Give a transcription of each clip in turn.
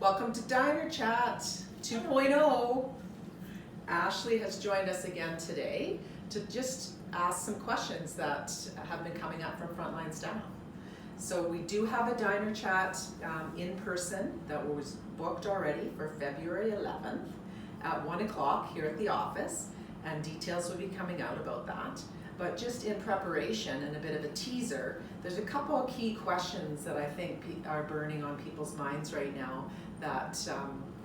Welcome to Diner Chat 2.0. Ashley has joined us again today to just ask some questions that have been coming up from frontline staff. So we do have a Diner Chat in person that was booked already for February 11th at 1 o'clock here at the office, and details will be coming out about that. But just in preparation and a bit of a teaser, there's a couple of key questions that I think are burning on people's minds right now that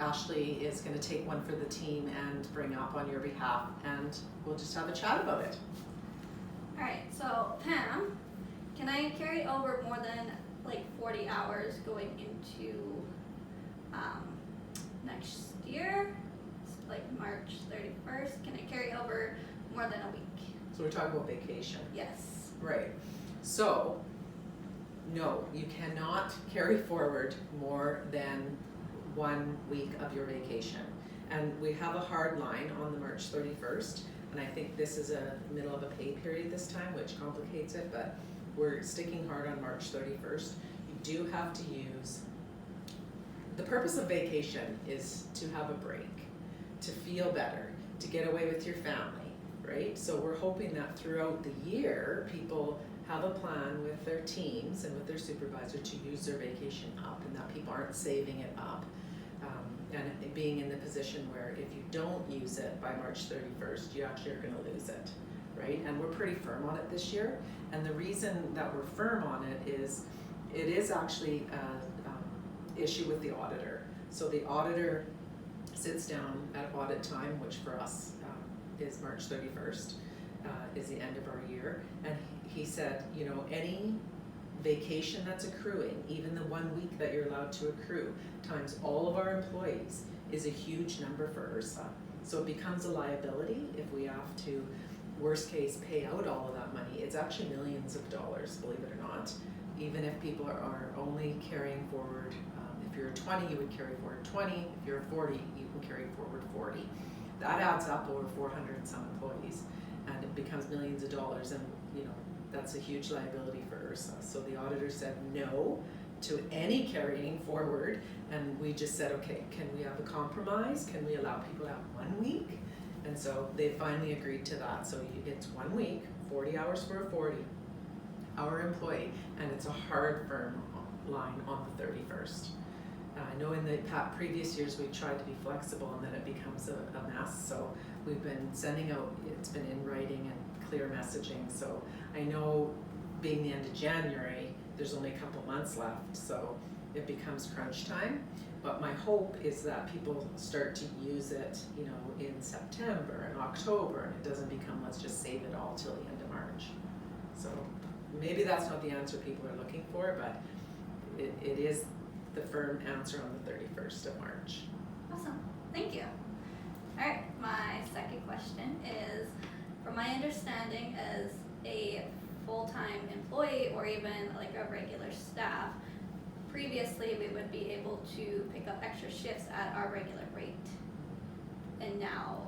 Ashley is going to take one for the team and bring up on your behalf, and we'll just have a chat about it. All right, so Pam, can I carry over more than like 40 hours going into next year, like March 31st? Can I carry over more than a week? So we're talking about vacation. Yes. Right. So, no, you cannot carry forward more than 1 week of your vacation. And we have a hard line on the March 31st, and I think this is a middle of a pay period this time, which complicates it, but we're sticking hard on March 31st. You do have to use, the purpose of vacation is to have a break, to feel better, to get away with your family. Right? So we're hoping that throughout the year, people have a plan with their teams and with their supervisor to use their vacation up, and that people aren't saving it up. And being in the position where if you don't use it by March 31st, you actually are going to lose it, right? And we're pretty firm on it this year. And the reason that we're firm on it is actually an issue with the auditor. So the auditor sits down at audit time, which for us is March 31st, is the end of our year. And he said, you know, any vacation that's accruing, even the 1 week that you're allowed to accrue, times all of our employees, is a huge number for IHRSA. So it becomes a liability if we have to, worst case, pay out all of that money. It's actually millions of dollars, believe it or not. Even if people are only carrying forward, if you're a 20, you would carry forward 20. If you're a 40, you can carry forward 40. That adds up over 400 and some employees, and it becomes millions of dollars, and you know that's a huge liability for IHRSA. So the auditor said no to any carrying forward, and we just said, okay, can we have a compromise? Can we allow people to have 1 week? And so they finally agreed to that. So it's 1 week, 40 hours for a 40-hour employee, and it's a hard, firm line on the 31st. I know in the previous years we tried to be flexible, and then it becomes a mess. So we've been sending out, it's been in writing and clear messaging. So I know being the end of January, there's only a couple months left, so it becomes crunch time. But my hope is that people start to use it, you know, in September and October, and it doesn't become let's just save it all till the end of March. So maybe that's not the answer people are looking for, but it is the firm answer on the 31st of March. Awesome. Thank you. All right. My second question is, from my understanding as a full-time employee or even like a regular staff, previously we would be able to pick up extra shifts at our regular rate. And now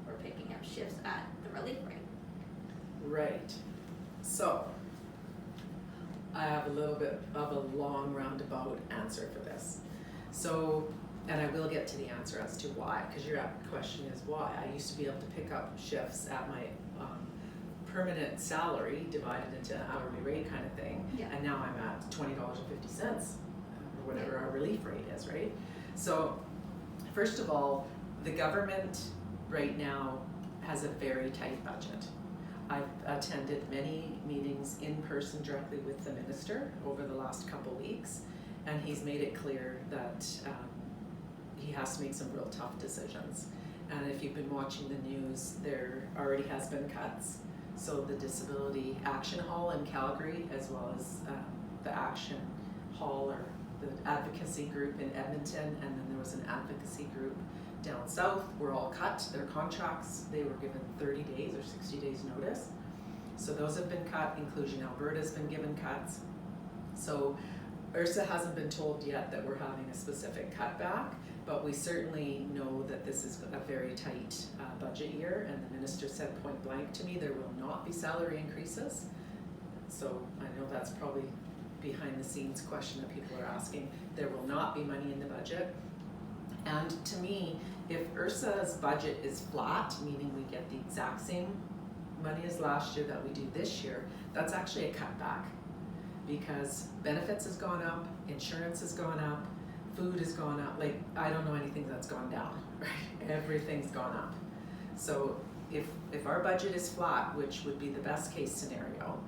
we're picking up shifts at the relief rate. Right. So I have a little bit of a long roundabout answer for this. So, and I will get to the answer as to why, because your question is why. I used to be able to pick up shifts at my permanent salary divided into an hourly rate kind of thing, Yeah. and now I'm at $20.50 or whatever our relief rate is, right? So, first of all, the government right now has a very tight budget. I've attended many meetings in person directly with the minister over the last couple weeks, and he's made it clear that he has to make some real tough decisions. And if you've been watching the news, there already has been cuts. So the Disability Action Hall in Calgary, as well as the Action Hall or the advocacy group in Edmonton, and then there was an advocacy group down south, were all cut. Their contracts, they were given 30 days or 60 days notice. So those have been cut. Inclusion Alberta has been given cuts. So IHRSA hasn't been told yet that we're having a specific cutback, but we certainly know that this is a very tight budget year, and the minister said point blank to me there will not be salary increases. So I know that's probably behind the scenes question that people are asking. There will not be money in the budget. And to me, if Ursa's budget is flat, meaning we get the exact same money as last year that we do this year, that's actually a cutback. Because benefits has gone up, insurance has gone up, food has gone up. Like, I don't know anything that's gone down, right? Everything's gone up. So if our budget is flat, which would be the best case scenario,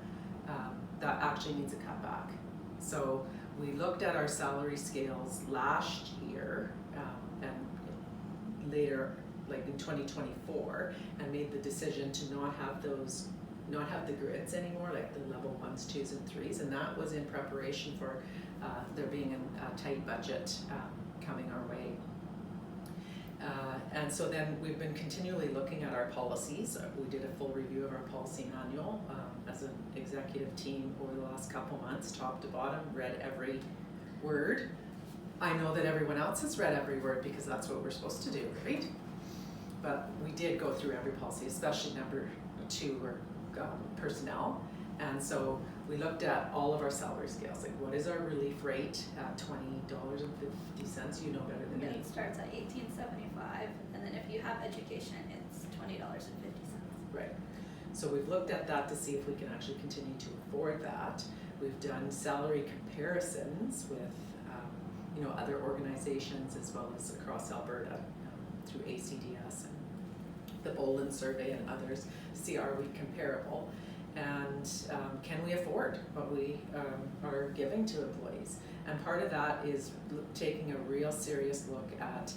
that actually needs a cutback. So we looked at our salary scales last year and later, like in 2024, and made the decision to not have the grids anymore, like the level 1s, 2s, and 3s, and that was in preparation for there being a tight budget coming our way. And so then we've been continually looking at our policies. We did a full review of our policy manual as an executive team over the last couple months, top to bottom, read every word. I know that everyone else has read every word because that's what we're supposed to do, right? But we did go through every policy, especially number 2 or personnel. And so we looked at all of our salary scales, like what is our relief rate at $20.50? You know better than me. It starts at $18.75, and then if you have education, it's $20.50. Right. So we've looked at that to see if we can actually continue to afford that. We've done salary comparisons with other organizations as well as across Alberta through ACDS and the Boland survey and others to see are we comparable. And can we afford what we are giving to employees? And part of that is taking a real serious look at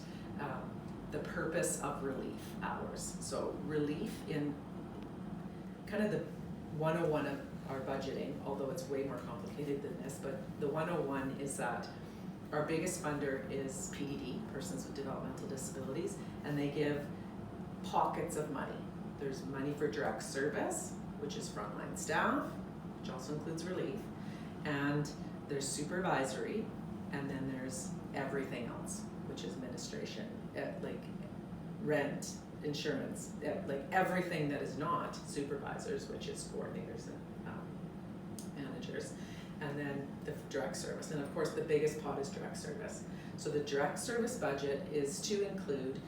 the purpose of relief hours. So relief in kind of the 101 of our budgeting, although it's way more complicated than this, but the 101 is that our biggest funder is PDD, Persons with Developmental Disabilities, and they give pockets of money. There's money for direct service, which is frontline staff, which also includes relief, and there's supervisory, and then there's everything else, which is administration, like rent, insurance, like everything that is not supervisors, which is coordinators and managers, and then the direct service. And of course, the biggest pot is direct service. So the direct service budget is to include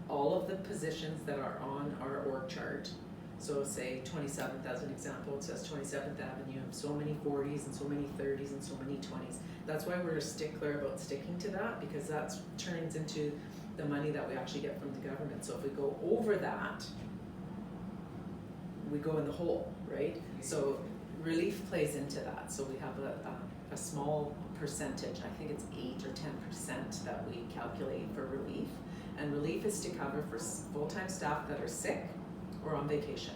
all of the positions that are on our org chart. So say 27th as an example, it says 27th Avenue, so many 40s and so many 30s and so many 20s. That's why we're a stickler about sticking to that, because that turns into the money that we actually get from the government. So if we go over that, we go in the hole, right? So relief plays into that. So we have a small percentage, I think it's 8 or 10% that we calculate for relief. And relief is to cover for full-time staff that are sick or on vacation.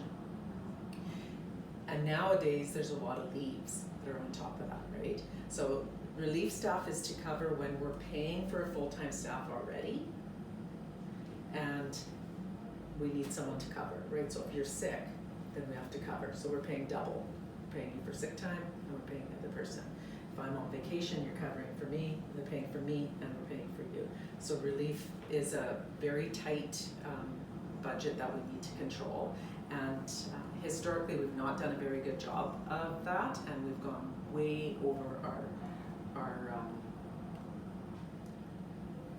And nowadays, there's a lot of leaves that are on top of that, right? So relief staff is to cover when we're paying for a full-time staff already, and we need someone to cover, right? So if you're sick, then we have to cover. So we're paying double. We're paying you for sick time, and we're paying the other person. If I'm on vacation, you're covering for me, they're paying for me, and we're paying for you. So relief is a very tight budget that we need to control, and historically we've not done a very good job of that, and we've gone way over our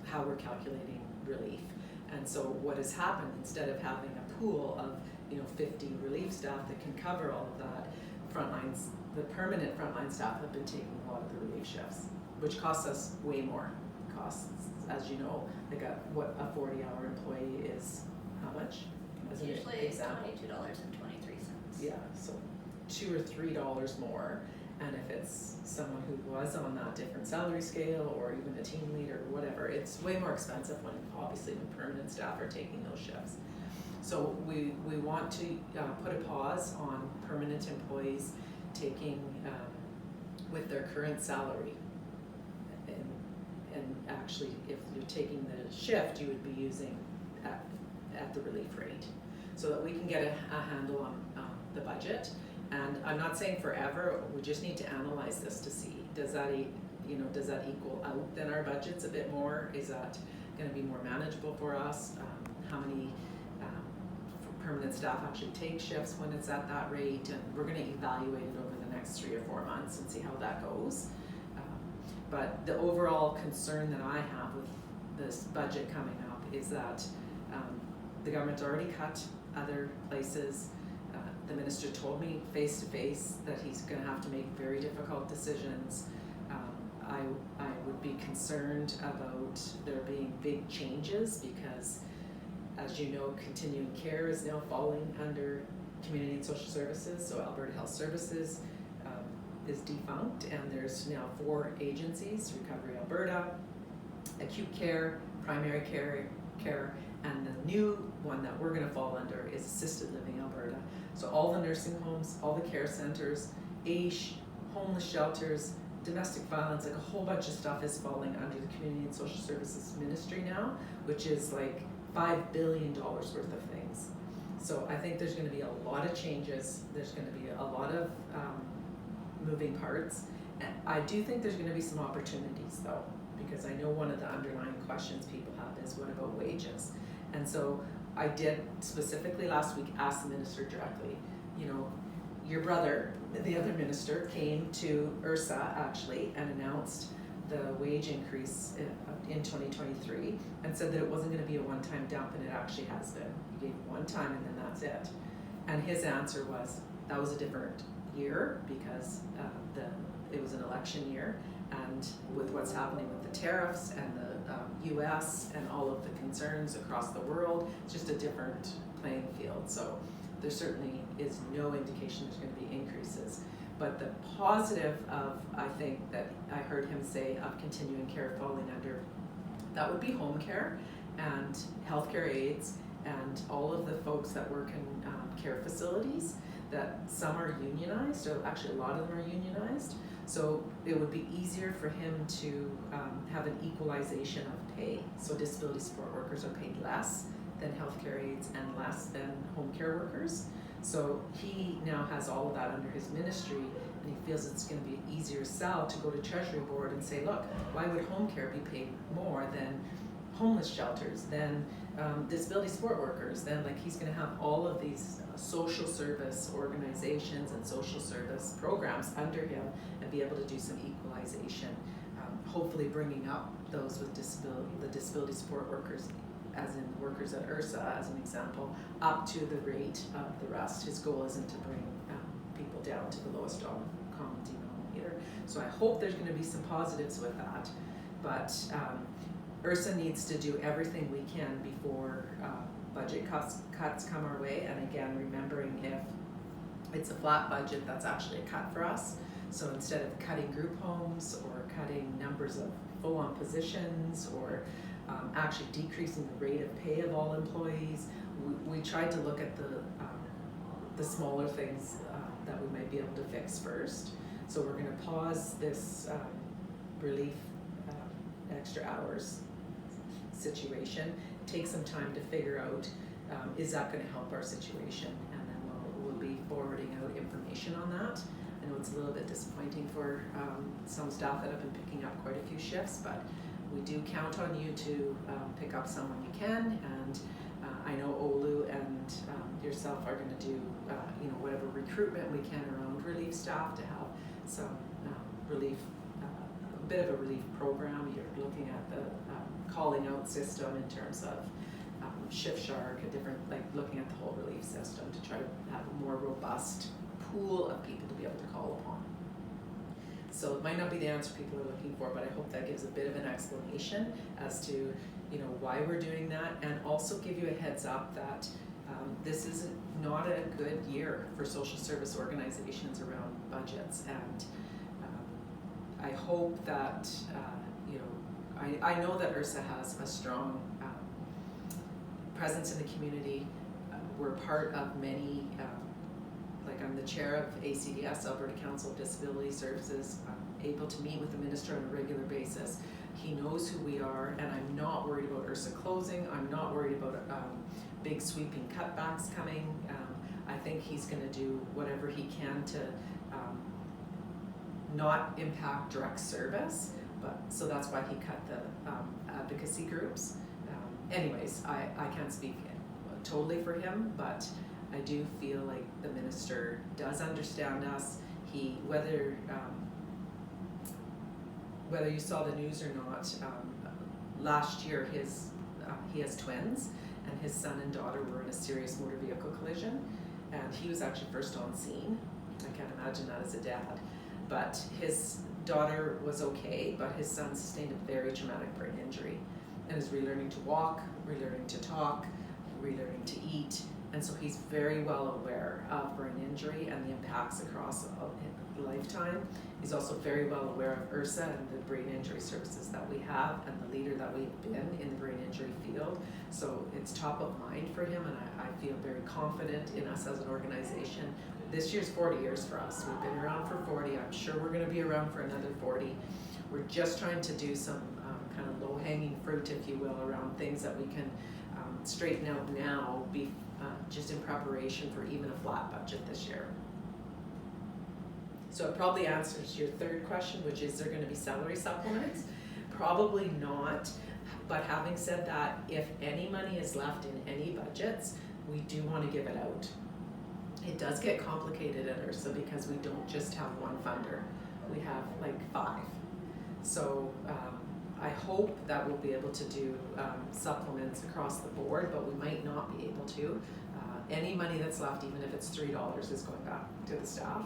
how we're calculating relief. And so what has happened, instead of having a pool of 50 relief staff that can cover all of that, the permanent frontline staff have been taking a lot of the relief shifts, which costs us way more. Costs, as you know, like what a 40-hour employee is. How much? As an Usually example. $22.23. Yeah, so $2 or $3 more. And if it's someone who was on that different salary scale, or even a team leader or whatever, it's way more expensive when obviously when permanent staff are taking those shifts. So we want to put a pause on permanent employees taking with their current salary. And actually, if you're taking the shift, you would be using at the relief rate, so that we can get a handle on the budget. And I'm not saying forever. We just need to analyze this to see, does that equal out then our budgets a bit more? Is that going to be more manageable for us? How many permanent staff actually take shifts when it's at that rate? And we're going to evaluate it over the next next 3 or 4 months and see how that goes. But the overall concern that I have with this budget coming up is that the government's already cut other places. The minister told me face to face that he's going to have to make very difficult decisions. I would be concerned about there being big changes because, as you know, continuing care is now falling under Community and Social Services, so Alberta Health Services is defunct, and there's now 4 agencies: Recovery Alberta, Acute Care, Primary Care, and the new one that we're going to fall under is Assisted Living Alberta. So all the nursing homes, all the care centers, AISH, homeless shelters, domestic violence, like a whole bunch of stuff is falling under the Community and Social Services Ministry now, which is like $5 billion worth of things. So I think there's going to be a lot of changes. There's going to be a lot of moving parts. And I do think there's going to be some opportunities though, because I know one of the underlying questions people have is what about wages? And so I did specifically last week ask the minister directly, you know, your brother, the other minister, came to IRSA actually and announced the wage increase in 2023 and said that it wasn't going to be a one-time dump, and it actually has been. He gave one time and then that's it. And his answer was that was a different year because it was an election year, and with what's happening with the tariffs and the US and all of the concerns across the world, it's just a different playing field. So there certainly is no indication there's going to be increases. But the positive of, I think, that I heard him say of continuing care falling under, that would be home care and healthcare aides and all of the folks that work in care facilities, that some are unionized, or actually a lot of them are unionized. So it would be easier for him to have an equalization of pay. So disability support workers are paid less than healthcare aides and less than home care workers. So he now has all of that under his ministry, and he feels it's going to be an easier sell to go to Treasury Board and say, look, why would home care be paid more than homeless shelters, than disability support workers? Then like he's going to have all of these social service organizations and social service programs under him and be able to do some equalization, hopefully bringing up those with disability, the disability support workers, as in workers at IRSA as an example, up to the rate of the rest. His goal isn't to bring people down to the lowest common denominator. So I hope there's going to be some positives with that, but IRSA needs to do everything we can before budget cuts come our way. And again, remembering if it's a flat budget, that's actually a cut for us. So instead of cutting group homes or cutting numbers of full-on positions or actually decreasing the rate of pay of all employees, we tried to look at the smaller things that we might be able to fix first. So we're going to pause this relief extra hours situation, take some time to figure out is that going to help our situation, and then we'll be forwarding out information on that. I know it's a little bit disappointing for some staff that have been picking up quite a few shifts, but we do count on you to pick up someone you can, and I know Olu and yourself are going to do whatever recruitment we can around relief staff to have some relief, a bit of a relief program. You're looking at the calling out system in terms of Shift Shark, a different, like looking at the whole relief system to try to have a more robust pool of people to be able to call upon. So it might not be the answer people are looking for, but I hope that gives a bit of an explanation as to why we're doing that, and also give you a heads up that this is not a good year for social service organizations around budgets, and I hope that I know that IRSA has a strong presence in the community. We're part of many, like I'm the chair of ACDS, Alberta Council of Disability Services. I'm able to meet with the minister on a regular basis. He knows who we are, and I'm not worried about IRSA closing. I'm not worried about big sweeping cutbacks coming. I think he's going to do whatever he can to not impact direct service, but so that's why he cut the advocacy groups. Anyways, I can't speak totally for him, but I do feel like the minister does understand us. whether you saw the news or not, last year he has twins, and his son and daughter were in a serious motor vehicle collision, and he was actually first on scene. I can't imagine that as a dad, but his daughter was okay, but his son sustained a very traumatic brain injury and is relearning to walk, relearning to talk, relearning to eat, and so he's very well aware of brain injury and the impacts across a lifetime. He's also very well aware of IRSA and the brain injury services that we have and the leader that we've been in the brain injury field. So it's top of mind for him, and I feel very confident in us as an organization. This year's 40 years for us. We've been around for 40. I'm sure we're going to be around for another 40. We're just trying to do some kind of low-hanging fruit, if you will, around things that we can straighten out now, just in preparation for even a flat budget this year. So it probably answers your third question, which is there going to be salary supplements? Probably not, but having said that, if any money is left in any budgets, we do want to give it out. It does get complicated at IRSA because we don't just have one funder. We have like 5. So I hope that we'll be able to do supplements across the board, but we might not be able to. Any money that's left, even if it's $3, is going back to the staff.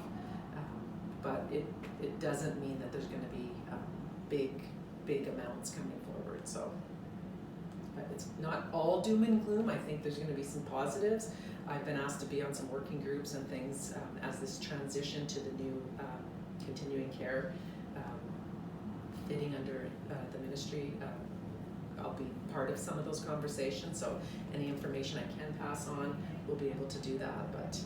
But it doesn't mean that there's going to be big amounts coming forward. So, but it's not all doom and gloom. I think there's going to be some positives. I've been asked to be on some working groups and things as this transition to the new continuing care fitting under the ministry. I'll be part of some of those conversations, so any information I can pass on, we'll be able to do that. But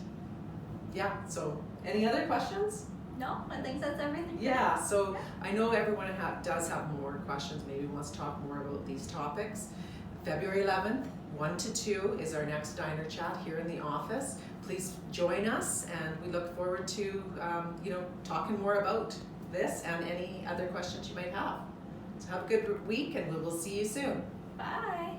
yeah, so any other questions? No, I think that's everything. Yeah, so I know everyone does have more questions, maybe wants to talk more about these topics. February 11th, 1 to 2 is our next diner chat here in the office. Please join us, and we look forward to talking more about this and any other questions you might have. So have a good week, and we will see you soon. Bye.